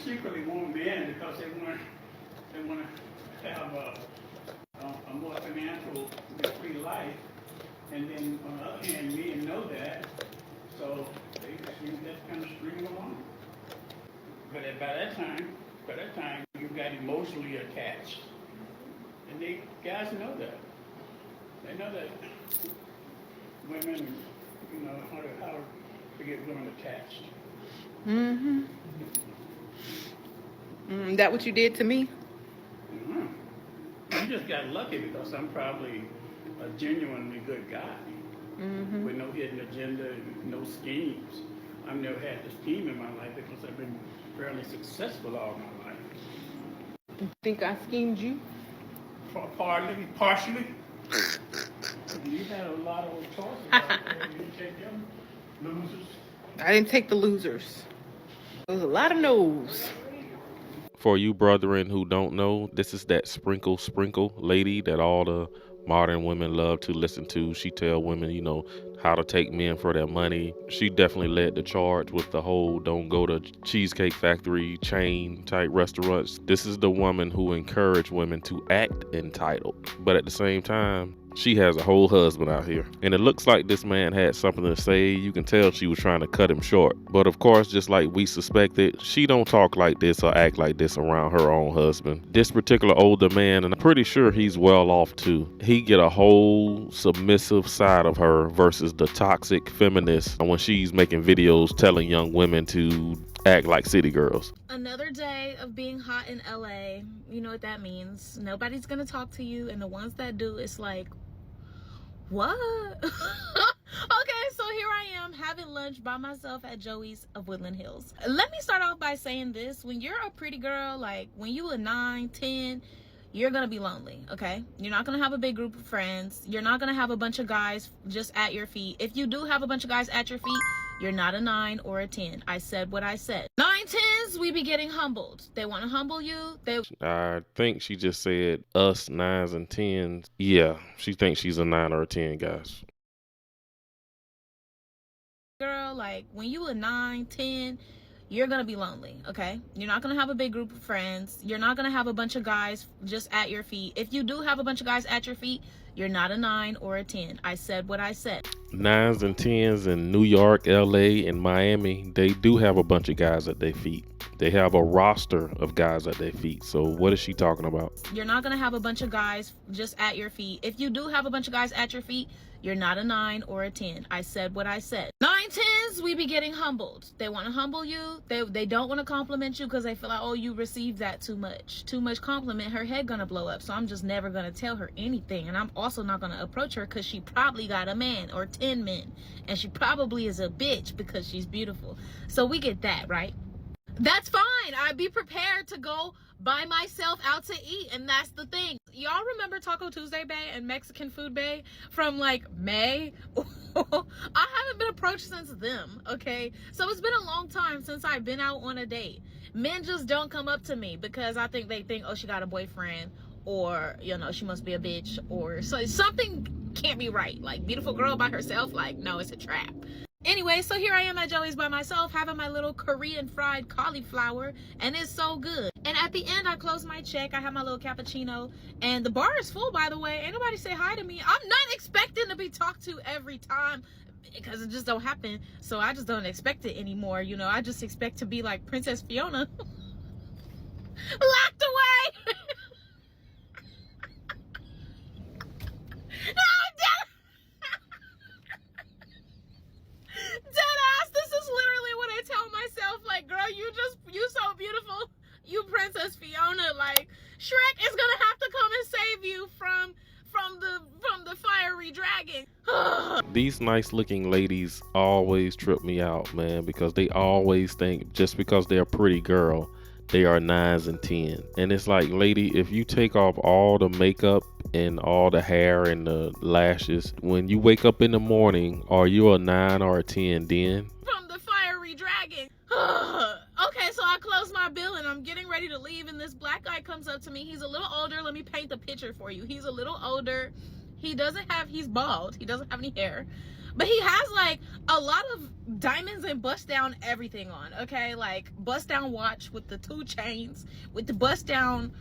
secretly want men because they want to have a more financial free life, and then on the other hand, men know that, so they just kind of string along. But by that time, you got emotionally attached, and guys know that. They know that women, how to get women attached. Mm-hmm. That what you did to me? Mm-hmm. You just got lucky because I'm probably a genuinely good guy with no hidden agenda, no schemes. I've never had a scheme in my life because I've been fairly successful all my life. You think I schemed you? Partially. You had a lot of choices out there. You didn't take them losers. I didn't take the losers. There was a lot of no's. For you brethren who don't know, this is that sprinkle lady that all the modern women love to listen to. She tell women, how to take men for their money. She definitely led the charge with the whole don't go to Cheesecake Factory chain type restaurants. This is the woman who encouraged women to act entitled, but at the same time, she has a whole husband out here. And it looks like this man had something to say. You can tell she was trying to cut him short. But of course, just like we suspected, she don't talk like this or act like this around her own husband. This particular older man, and I'm pretty sure he's well off too, he get a whole submissive side of her versus the toxic feminist when she's making videos telling young women to act like city girls. Another day of being hot in LA. You know what that means. Nobody's gonna talk to you, and the ones that do, it's like, what? Okay, so here I am having lunch by myself at Joey's of Woodland Hills. Let me start off by saying this. When you're a pretty girl, like when you a 9, 10, you're gonna be lonely, okay? You're not gonna have a big group of friends. You're not gonna have a bunch of guys just at your feet. If you do have a bunch of guys at your feet, you're not a 9 or a 10. I said what I said. 9, 10s, we be getting humbled. They want to humble you. I think she just said us 9s and 10s. Yeah, she thinks she's a 9 or a 10, guys. Girl, like when you a 9, 10, you're gonna be lonely, okay? You're not gonna have a big group of friends. You're not gonna have a bunch of guys just at your feet. If you do have a bunch of guys at your feet, you're not a 9 or a 10. I said what I said. 9s and 10s in New York, LA, and Miami, they do have a bunch of guys at their feet. They have a roster of guys at their feet. So what is she talking about? You're not gonna have a bunch of guys just at your feet. If you do have a bunch of guys at your feet, you're not a 9 or a 10. I said what I said. 9, 10s, we be getting humbled. They want to humble you. They don't want to compliment you because they feel like, oh, you received that too much. Too much compliment, her head gonna blow up. So I'm just never gonna tell her anything. And I'm also not gonna approach her because she probably got a man or 10 men. And she probably is a bitch because she's beautiful. So we get that, right? That's fine. I'd be prepared to go by myself out to eat, and that's the thing. Y'all remember Taco Tuesday Bay and Mexican Food Bay from like May? I haven't been approached since them, okay? So it's been a long time since I've been out on a date. Men just don't come up to me because I think they think, oh, she got a boyfriend, or she must be a bitch, or so something can't be right. Like beautiful girl by herself, like no, it's a trap. Anyway, so here I am at Joey's by myself having my little Korean fried cauliflower, and it's so good. And at the end, I close my check. I have my little cappuccino, and the bar is full, by the way. Ain't nobody say hi to me. I'm not expecting to be talked to every time because it just don't happen. So I just don't expect it anymore. I just expect to be like Princess Fiona. Locked away. Deadass, this is literally what I tell myself. Like, girl, you so beautiful. You Princess Fiona. Like, Shrek is gonna have to come and save you from the fiery dragon. These nice looking ladies always trip me out, man, because they always think just because they're a pretty girl, they are 9s and 10s. And it's like, lady, if you take off all the makeup and all the hair and the lashes, when you wake up in the morning, are you a 9 or a 10 then? From the fiery dragon. Okay, so I close my bill and I'm getting ready to leave, and this black guy comes up to me. He's a little older. Let me paint the picture for you. He's a little older. He's bald. He doesn't have any hair. But he has like a lot of diamonds and bust down everything on, okay? Like bust down watch with the 2 chains, with the bust down,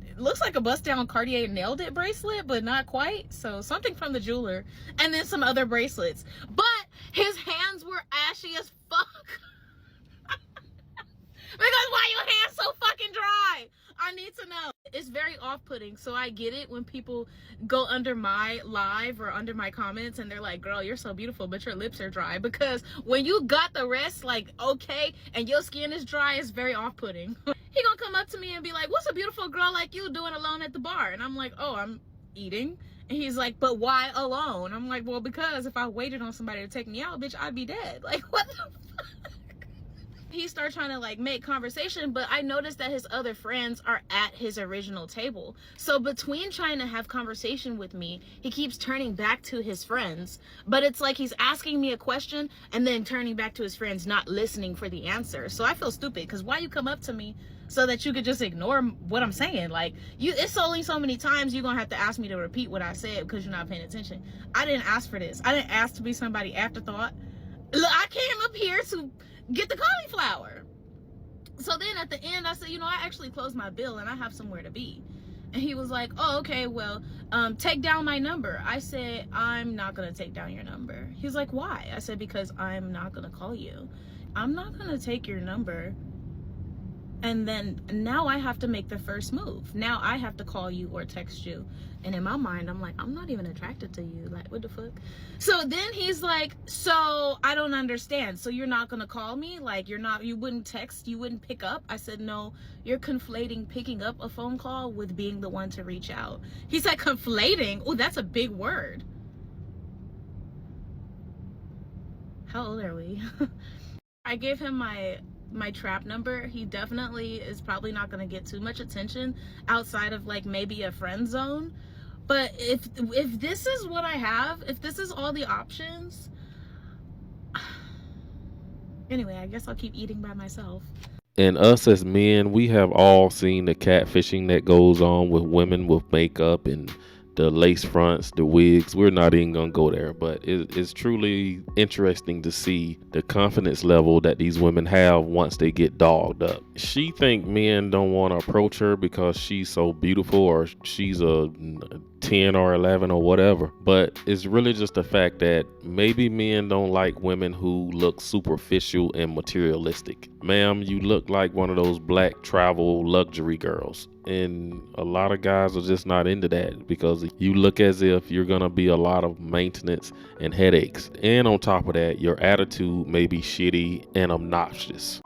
it looks like a bust down Cartier nailed it bracelet, but not quite. So something from the jeweler, and then some other bracelets. But his hands were ashy as fuck. Because why your hands so fucking dry? I need to know. It's very off-putting, so I get it when people go under my live or under my comments and they're like, girl, you're so beautiful, but your lips are dry. Because when you got the rest, like, okay, and your skin is dry, it's very off-putting. He gonna come up to me and be like, what's a beautiful girl like you doing alone at the bar? And I'm like, oh, I'm eating. And he's like, but why alone? I'm like, well, because if I waited on somebody to take me out, bitch, I'd be dead. Like, what the fuck? He started trying to like make conversation, but I noticed that his other friends are at his original table. So between trying to have conversation with me, he keeps turning back to his friends, but it's like he's asking me a question and then turning back to his friends, not listening for the answer. So I feel stupid, because why you come up to me so that you could just ignore what I'm saying? Like, it's only so many times you're gonna have to ask me to repeat what I said because you're not paying attention. I didn't ask for this. I didn't ask to be somebody afterthought. Look, I came up here to get the cauliflower. So then at the end I said, you know, I actually closed my bill and I have somewhere to be. And he was like, oh, okay, well, take down my number. I said, I'm not gonna take down your number. He's like, why? I said, because I'm not gonna call you. I'm not gonna take your number and then now I have to make the first move. Now I have to call you or text you. And in my mind, I'm like, I'm not even attracted to you. Like, what the fuck? So then he's like, so I don't understand. So you're not gonna call me? Like, you wouldn't text, you wouldn't pick up? I said, no, you're conflating picking up a phone call with being the one to reach out. He's like, conflating? Oh, that's a big word. How old are we? I gave him my trap number. He definitely is probably not going to get too much attention outside of like maybe a friend zone. But if this is what I have, if this is all the options, anyway, I guess I'll keep eating by myself. And us as men, we have all seen the catfishing that goes on with women with makeup and the lace fronts, the wigs. We're not even gonna go there, but it's truly interesting to see the confidence level that these women have once they get dogged up. She think men don't want to approach her because she's so beautiful or she's a 10 or 11 or whatever, but it's really just the fact that maybe men don't like women who look superficial and materialistic. Ma'am, you look like one of those black travel luxury girls. And a lot of guys are just not into that because you look as if you're going to be a lot of maintenance and headaches. And on top of that, your attitude may be shitty and obnoxious.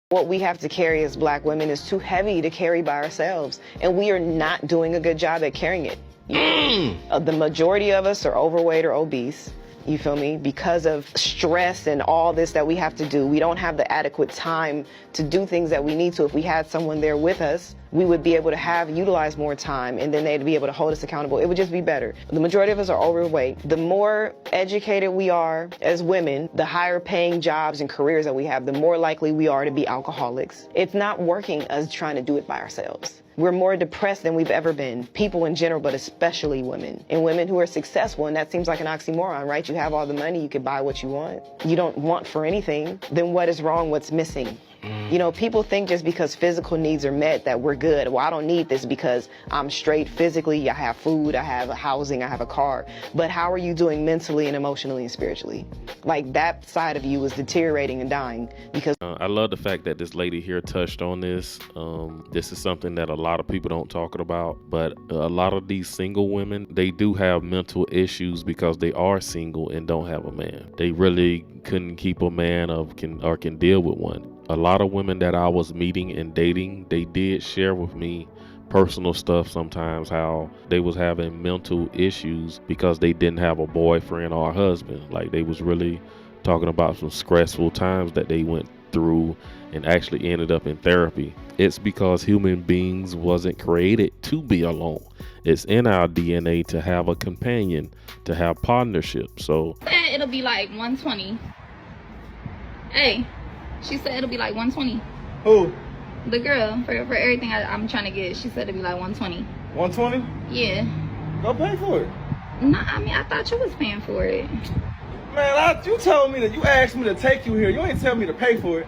What we have to carry as black women is too heavy to carry by ourselves, and we are not doing a good job at carrying it. The majority of us are overweight or obese. You feel me? Because of stress and all this that we have to do, we don't have the adequate time to do things that we need to. If we had someone there with us, we would be able to utilize more time, and then they'd be able to hold us accountable. It would just be better. The majority of us are overweight. The more educated we are as women, the higher paying jobs and careers that we have, the more likely we are to be alcoholics. It's not working us trying to do it by ourselves. We're more depressed than we've ever been. People in general, but especially women. And women who are successful, and that seems like an oxymoron, right? You have all the money, you can buy what you want. You don't want for anything. Then what is wrong? What's missing? You know, people think just because physical needs are met that we're good. Well, I don't need this because I'm straight physically. I have food, I have housing, I have a car. But how are you doing mentally and emotionally and spiritually? Like, that side of you is deteriorating and dying because... I love the fact that this lady here touched on this. This is something that a lot of people don't talk about, but a lot of these single women, they do have mental issues because they are single and don't have a man. They really couldn't keep a man or can deal with one. A lot of women that I was meeting and dating, they did share with me personal stuff sometimes, how they was having mental issues because they didn't have a boyfriend or a husband. Like, they was really talking about some stressful times that they went through and actually ended up in therapy. It's because human beings wasn't created to be alone. It's in our DNA to have a companion, to have partnership. So it'll be like 120. Hey, she said it'll be like 120. Who? The girl, for everything I'm trying to get, she said it'd be like 120. 120? Yeah. Go pay for it. Nah, I mean, I thought you was paying for it. Man, you told me that you asked me to take you here. You ain't tell me to pay for it.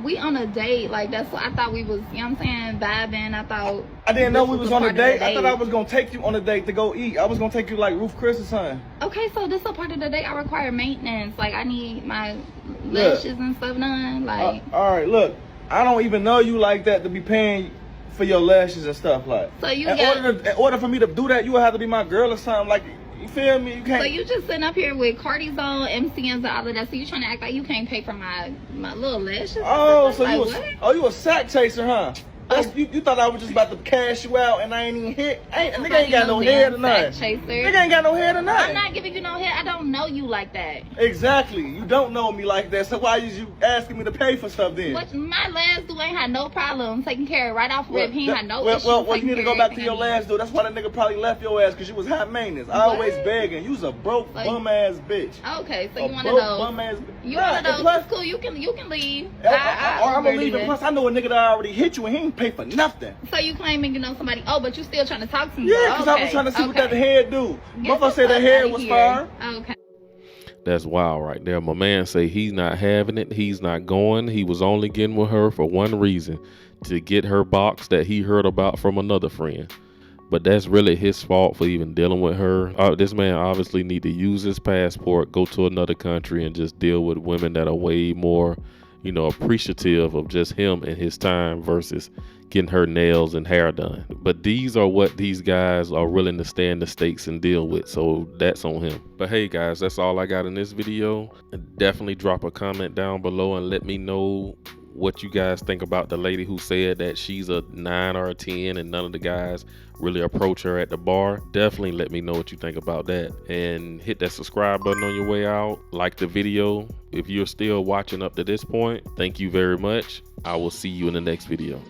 We on a date, like that's what I thought we was, you know what I'm saying, vibing. I thought I didn't know we was on a date. I I thought I was gonna take you on a date to go eat. I was gonna take you like Ruth Chris or something. Okay, so this a part of the date. I require maintenance. Like I need my lashes and stuff done. Like all right, look, I don't even know you like that to be paying for your lashes and stuff like. So you in order for me to do that, you would have to be my girl or something. Like, you feel me? You can't. So you just sitting up here with Cardi's on, MCMs and all of that. So you trying to act like you can't pay for my little lashes? Oh, so like, you a sack chaser, huh? You thought I was just about to cash you out and I ain't even hit. Nigga ain't got no head or nothing. Nigga ain't got no head or nothing. I'm not giving you no head. I don't know you like that. Exactly. You don't know me like that. So why is you asking me to pay for stuff then? What, my last dude ain't had no problem taking care of right off rip. He ain't had no issues. Well, you need to go back to your last dude. That's why the nigga probably left your ass, because you was high maintenance. Always begging. You was a broke bum ass bitch. Okay, so you want to know? Bum ass. You want to know? It's cool. You can leave. I'm gonna leave. Plus, I know a nigga that already hit you and he ain't pay for nothing. So you claiming you know somebody? Oh, but you still trying to talk to me? Yeah, because I was trying to see what that head do. Motherfucker said that head was fire. Okay. That's wild right there. My man say he's not having it. He's not going. He was only getting with her for one reason, to get her box that he heard about from another friend. But that's really his fault for even dealing with her. This man obviously need to use his passport, go to another country, and just deal with women that are way more, appreciative of just him and his time versus getting her nails and hair done. But these are what these guys are willing to stand the stakes and deal with, so that's on him. But hey guys, that's all I got in this video. Definitely drop a comment down below and let me know what you guys think about the lady who said that she's a 9 or a 10 and none of the guys really approach her at the bar. Definitely let me know what you think about that, and hit that subscribe button on your way out. Like the video. If you're still watching up to this point, thank you very much. I will see you in the next video.